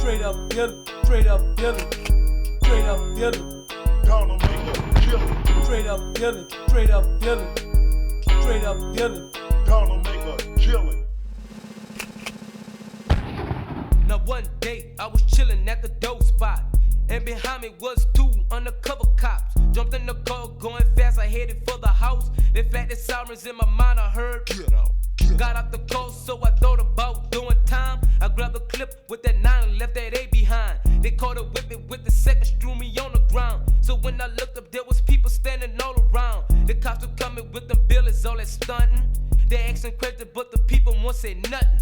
Straight up Villing, straight up Villing, straight up Villing. Gonna make a killing. Straight up Villing, straight up Villing, straight up Villing. Gonna make a killing. Now one day I was chillin' at the dope spot, and behind me was two undercover cops. Jumped in the car, going fast, I headed for the house. They flat the sirens in my mind, I heard Get out. Got out the car, so I thought about doing time. I grabbed the clip with that 9 and left that A behind. They caught a whip it with the seconds, threw me on the ground. So when I looked up, there was people standing all around. The cops were coming with them billies, all that stunting. They asking questions, but the people won't say nothing.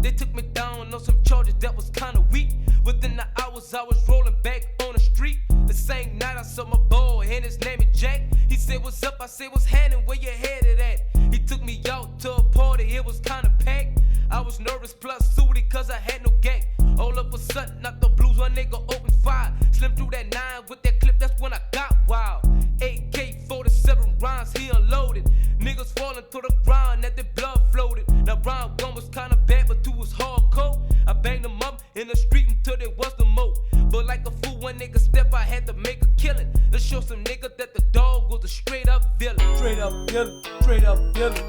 They took me down on some charges that was kinda weak. Within the hours, I was rolling back on the street. The same night I saw my boy, and his name is Jack. He said, "What's up?" I said, "What's happening? Where you headed at?" He took me out to a party, it was kinda packed. I was nervous plus suited cause I had no gag. All of a sudden, out the blues, one nigga opened fire. Slim through that 9 with that clip, that's when I got wild. AK-47 rounds, he unloaded. Niggas falling to the ground, that the blood floated. Now round 1 was kinda bad, but 2 was hardcore. I banged them up in the street until there was no more. But like a fool, one nigga step, I had to make a killing. Let's show some nigga that the dog was a straight up villain. Straight up Villing, straight up Villing,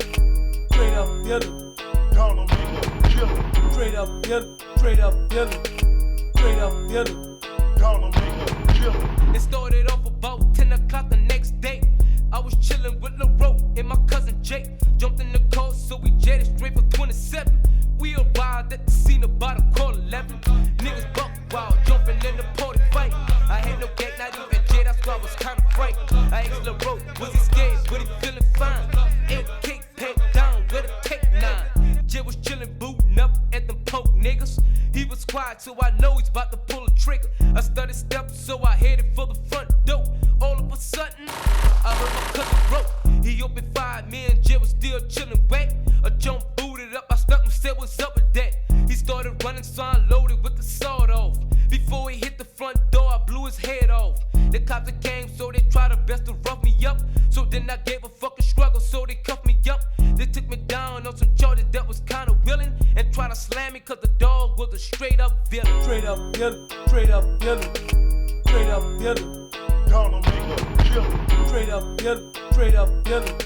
straight up Villing. Gonna make a killing. Straight up Villing, straight up Villing, straight up Villing. Gonna make a killing. It started off about 10 o'clock the next day. I was chillin' with LaRoe and my cousin Jake. Jumped in the car, so we jetted straight for 27. We arrived at the scene about 11:15. Niggas buck wild, jumping in the party fight. I had no gag, not even jet, that's why I was kinda frightened. I asked LaRoe, was he scared, but he feeling fine. AK packed down with a Tech 9. Jay was chillin', booting up at them poke niggas. He was quiet, so I know he's about to pull a trigger. I started stepping, so I headed for the front door. All of a sudden, I heard my cousin broke. He opened fire, me and Jay was still chillin' wet. A jump booted up, I stuck him, said what's up with that. He started running, so I loaded with the sawed off. Before he hit the front door, I blew his head off. The cops came, so they tried their best to rough me up. So then I gave a fucking struggle, so they cuffed me up. They took me down on some charges that was kinda willing, and tried to slam me cause the dog was a straight up villain. Straight up Villing, straight up Villing, straight up Villing. Gonna make a killing. Straight up Villing, straight up Villing,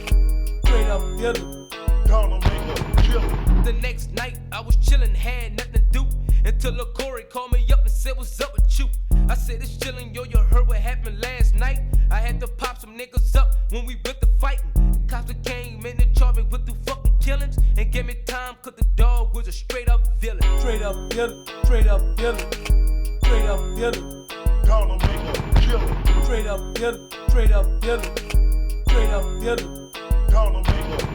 straight up Villing. Gonna make a killing. The next night, I was chillin', had nothing to do. Until Lil Corey called me up and said, "What's up with you?" I said, "It's chillin', yo, you heard what happened last night?" I had to pop some niggas up when we went to fighting. The cops that came in and charged me with the fucking killings, and gave me time cause the dog was a straight up villain. Straight up Villing, straight up Villing, straight up Villing. Gonna make a killing. Straight up Villing, straight up Villing, straight up Villing. Gonna make a